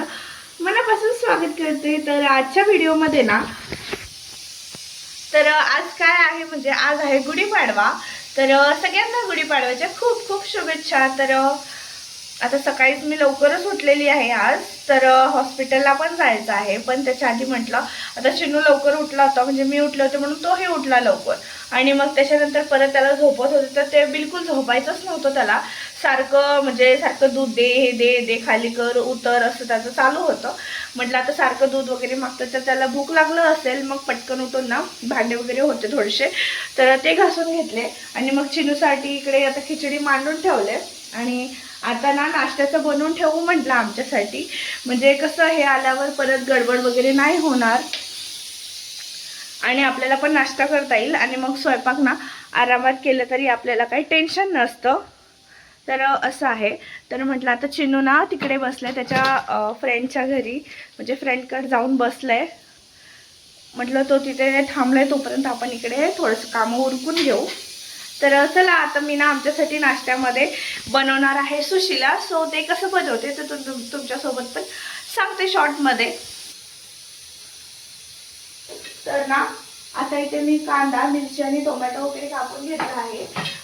सर्वांचं मनापासून स्वागत करते। तर आजच्या व्हिडिओमध्ये ना आज काय आहे म्हणजे आज आहे गुढीपाडवा। तर सगळ्यांना गुढीपाडव्याच्या खूप खूप शुभेच्छा। तर आता सकाळीच मी लवकरच उठलेली आहे आज। तर हॉस्पिटलला पण जायचं आहे, पण त्याच्या आधी म्हटलं आता चिनू लवकर उठला होता, म्हणजे मी उठले होते म्हणून तोही उठला लवकर। आणि मग त्याच्यानंतर परत त्याला झोपत होते, तर ते बिलकुल झोपायचंच नव्हतं त्याला। सारखं दूध दे, हे दे दे, खाली कर, उतर असं त्याचं चालू होतं। म्हटलं आता सारखं दूध वगैरे मागतं तर त्याला भूक लागलं असेल। मग पटकन उठून ना भांडे वगैरे होते थोडेसे, तर ते घासून घेतले आणि मग चिनूसाठी इकडे आता खिचडी मांडून ठेवले। आणि आता ना नाश्त्याचं बनवून ठेवू म्हटलं आमच्यासाठी, म्हणजे कसं हे आल्यावर परत गडबड वगैरे नाही होणार आणि आपल्याला पण नाश्ता करता येईल आणि मग स्वयंपाक ना आरामात केलं तरी आपल्याला काही टेन्शन नसतं। तर असं आहे। तर म्हटलं आता चिनू ना तिकडे बसलाय त्याच्या फ्रेंडच्या घरी, म्हणजे फ्रेंडकडे जाऊन बसलाय। म्हटलं तो तिथे थांबलाय तोपर्यंत आपण इकडे थोडंसं काम उरकून घेऊ। तर चला आता मी ना आमच्यासाठी नाश्त्यामध्ये बनवणार आहे सुशिला। सो ते कसं बनवते ते तुमच्यासोबत पण सांगते शॉर्टमध्ये। तर ना आता इथे मी कांदा, मिरची आणि टोमॅटो वगैरे कापून घेतला आहे।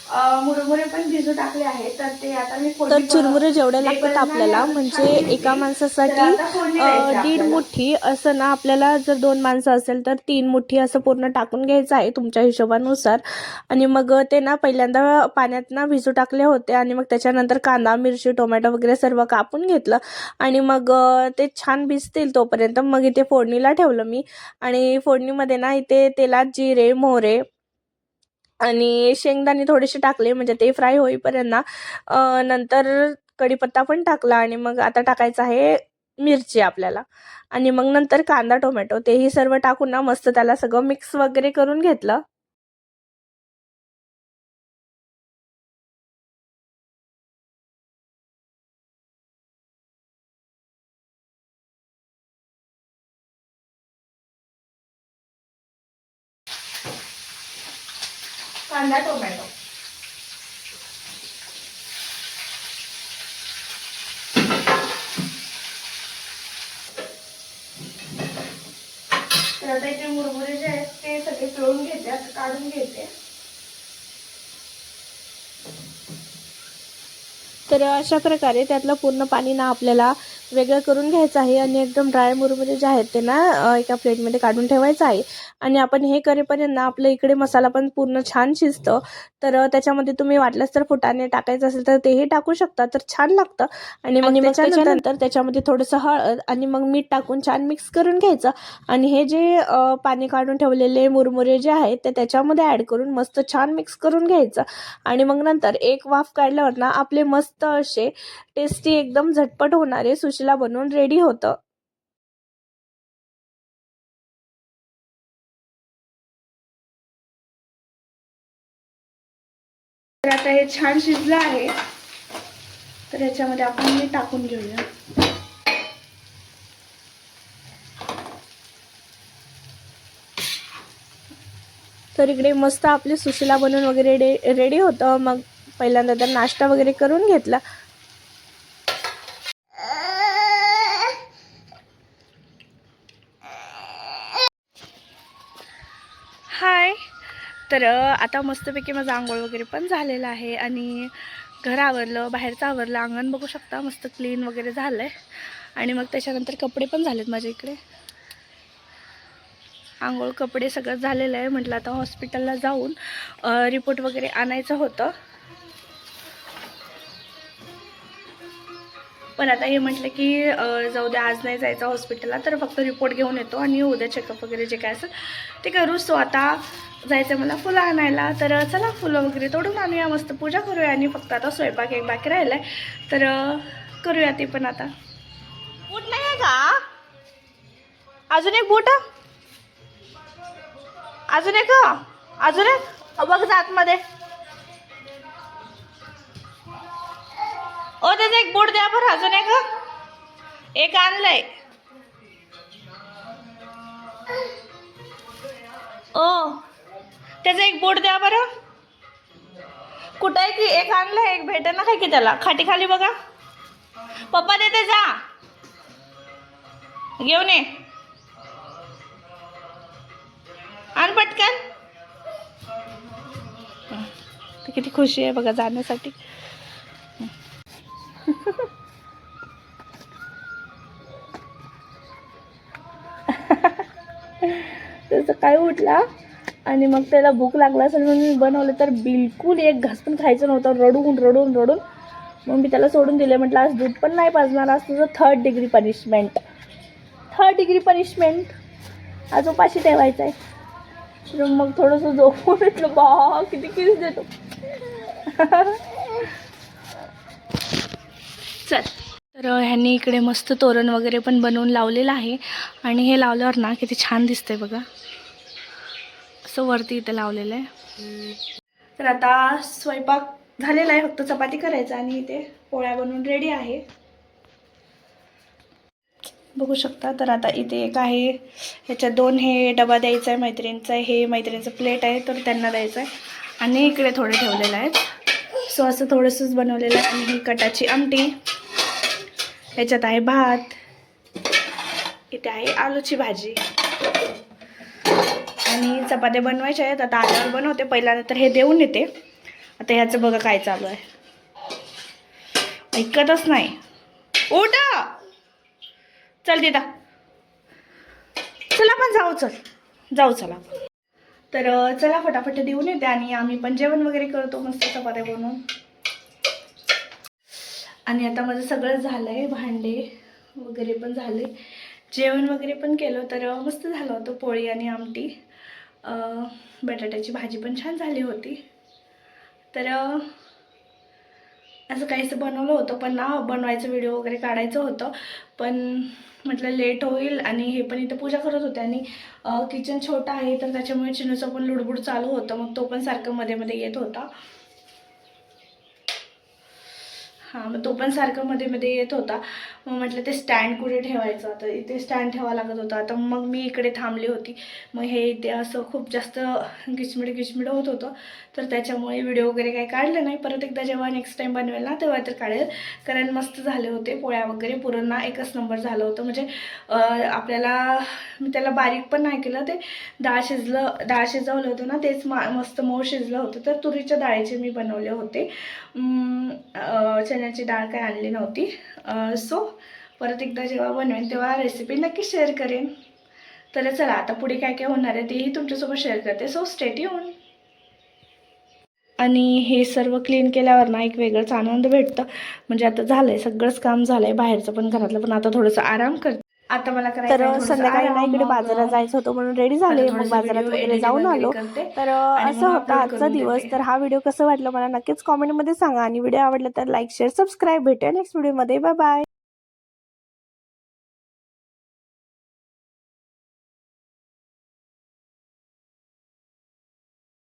मुरमुरे पण भिजू टाकले आहे, तर ते आता मी तर चुरमुरे जेवढे लागतात आपल्याला, म्हणजे एका तर माणसासाठी आता फोडणी द्यायची 1.5 आपल्याला। मुठी असं ना, आपल्याला जर 2 माणसं असेल तर 3 मुठी असं पूर्ण टाकून घ्यायचं आहे तुमच्या हिशोबानुसार। आणि मग ते ना पहिल्यांदा पाण्यात ना भिजू टाकले होते आणि मग त्याच्यानंतर कांदा, मिरची, टोमॅटो वगैरे सर्व कापून घेतलं आणि मग ते छान भिजतील तोपर्यंत मग इथे फोडणीला ठेवलं मी। आणि फोडणीमध्ये ना इथे तेलात जिरे, मोहरे आणि शेंगदाणे थोडेसे टाकले, म्हणजे ते फ्राय होईपर्यंत ना नंतर कढीपत्ता पण टाकला आणि मग आता टाकायचं आहे मिरची आपल्याला। आणि मग नंतर कांदा, टोमॅटो तेही सर्व टाकून ना मस्त त्याला सगळं मिक्स वगैरे करून घेतलं। कांदा, टोमॅटो तर आता इथे मुरमुरे जे आहेत ते सगळे पिळून घेते, आता काढून घेते। तर अशा प्रकारे त्यातलं पूर्ण पाणी ना आपल्याला वेगळं करून घ्यायचं आहे आणि एकदम ड्राय मुरमुरे जे आहेत ते ना एका प्लेटमध्ये काढून ठेवायचं आहे। आणि आपण हे करेपर्यंत ना आपल्या इकडे मसाला पण पूर्ण छान शिजतं। तर त्याच्यामध्ये तुम्ही वाटलंच तर फुटाणे टाकायचं असेल तर तेही टाकू शकता, तर छान लागतं। आणि मग त्याच्यानंतर त्याच्यामध्ये थोडंसं हळद आणि मग मीठ टाकून छान मिक्स करून घ्यायचं। आणि हे जे पाणी काढून ठेवलेले मुरमुरे जे आहेत ते त्याच्यामध्ये ॲड करून मस्त छान मिक्स करून घ्यायचं। आणि मग नंतर एक वाफ काढल्यावर ना आपले मस्त असे टेस्टी एकदम झटपट होणारे सुशिला बनवून रेडी होतं। तर आता हे छान शिजलं आहे, तर याच्यामध्ये आपण हे टाकून घेऊया। तर इकडे मस्त आपले सुशिला बनवून वगैरे रेडी होतं। मग पहिल्यांदा तर नाश्ता वगैरे करून घेतला। हाय। तर आता मस्तपैकी माझं आंघोळ वगैरे पण झालेलं आहे आणि घर आवरलं, बाहेरचं आवरलं, अंगण बघू शकता मस्त क्लीन वगैरे झालं आहे। आणि मग त्याच्यानंतर कपडे पण झालेत माझ्या इकडे, आंघोळ कपडे सगळं झालेलं आहे। म्हटलं आता हॉस्पिटलला जाऊन रिपोर्ट वगैरे आणायचं होतं, पण आता हे म्हटलं की जाऊ द्या आज नाही जायचं हॉस्पिटलला, तर फक्त रिपोर्ट घेऊन येतो आणि उद्या चेकअप वगैरे जे काय असेल ते करू। सो आता जायचं मला फुलं आणायला, तर चला फुलं वगैरे तोडून आणूया, मस्त पूजा करूया आणि फक्त आता स्वयंपाक एक बाकी राहिला आहे, तर करूया ते पण। आता बूट नाही आहे का? अजून एक बूट, अजून एक, अजून एक बघ आतमध्ये। ओ त्याचा एक बूट द्या बरं, अजून एक आणलंय। ओ त्याचा एक बूट द्या बरं, कुठं आहे की एक आणलंय, एक भेटे ना काय की त्याला, खाटी खाली बघा, पप्पा देते जा। घेऊन ये आण पटकन. तर किती खुशी आहे बघा जाण्यासाठी. तर सकाळी उठला आणि मग त्याला भूक लागला असेल म्हणून मी बनवलं, तर बिलकुल एक घास पण खायचं नव्हतं. रडून रडून रडून मग मी त्याला सोडून दिले. म्हटलं आज दूध पण नाही पाजणार, आज तुझं 3rd degree punishment. 3rd degree punishment आज उपाशी ठेवायचं आहे. तर मग थोडंसं झोपून उठलं. बा किती किस देतो. चल. तर ह्यांनी इकडे मस्त तोरण वगैरे पण बनवून लावलेलं आहे. आणि हे लावल्यावर ना किती छान दिसतंय बघा. असं वरती इथं लावलेलं आहे. तर आता स्वयंपाक झालेला आहे, फक्त चपाती करायचं आणि इथे पोळ्या बनवून रेडी आहे. बघू शकता. तर आता इथे एक आहे, ह्याच्यात 2 हे डबा द्यायचा आहे मैत्रिणीचा आहे. हे मैत्रिणीचं प्लेट आहे, तर त्यांना द्यायचं आहे. आणि इकडे थोडे ठेवलेलं आहे. सो असं थोडंसंच बनवलेलं आहे. आणि ही कटाची आमटी, ह्याच्यात आहे भात, इथे आहे आलूची भाजी आणि चपात्या बनवायच्या आहेत. आता आल्यावर बनवते, पहिल्यांदा तर हे देऊन येते. आता ह्याचं बघा काय चालू आहे, ऐकतच नाही. उठ चल दिदा, चला आपण जाऊ चला. तर चला फटाफट देऊन येते आणि आम्ही पण जेवण वगैरे करतो मस्त चपात्या बनवून. आणि आता माझं सगळं झालं आहे, भांडे वगैरे पण झाले, जेवण वगैरे पण केलं. तर मस्त झालं होतं, पोळी आणि आमटी, बटाट्याची भाजी पण छान झाली होती. तर असं काहीसं बनवलं होतं, पण ना बनवायचं व्हिडिओ वगैरे काढायचं होतं, पण म्हटलं लेट होईल. आणि हे पण इथं पूजा करत होते आणि किचन छोटा आहे, तर त्याच्यामुळे चिनूचं पण लुडबुड चालू होतं. मग तो पण सारखं मध्ये मध्ये येत होता. हां, मग तो पण सारखं मध्ये मध्ये येत होता. मग म्हटलं ते स्टँड कुठे ठेवायचं, आता इथे स्टँड ठेवावं लागत होतं. आता मग मी इकडे थांबली होती. मग हे इथे असं खूप जास्त गिचमिड होत होतं, तर त्याच्यामुळे व्हिडिओ वगैरे काही काढलं नाही. परत एकदा जेव्हा नेक्स्ट टाईम बनवेल ना तेव्हा तर काढेल, कारण मस्त झाले होते पोळ्या वगैरे. पुरण ना एकच नंबर झालं होतं. म्हणजे आपल्याला मी त्याला बारीक पण नाही केलं, ते डाळ शिजवलं होतं ना, तेच मस्त मऊ शिजलं होतं. तर तुरीच्या डाळीचे मी बनवले होते, चण्याची डाळ काय आणली नव्हती. सो परत एकदा जेव्हा बनवेन तेव्हा रेसिपी नक्की शेअर करेन. तर चला आता पुढे काय काय होणार आहे तेही तुमच्यासोबत शेअर करते. So stay tune. आणि हे सर्व क्लीन केल्यावर ना एक वेगळाच आनंद भेटतं. म्हणजे आता झालंय सगळंच काम झालंय, बाहेरचं पण घरातलं पण. आता थोडंसं आराम करते. आता मला तर संध्याकाळी ना इकडे बाजारात जायचं होतं म्हणून रेडी झाले. मग बाजारात वगैरे जाऊन आलो. तर असं होता आजचा दिवस. तर हा व्हिडिओ कसं वाटलं मला नक्कीच कॉमेंटमध्ये सांगा. आणि व्हिडिओ आवडला तर लाईक शेअर सबस्क्राईब. भेटूया नेक्स्ट व्हिडिओमध्ये. Bye bye.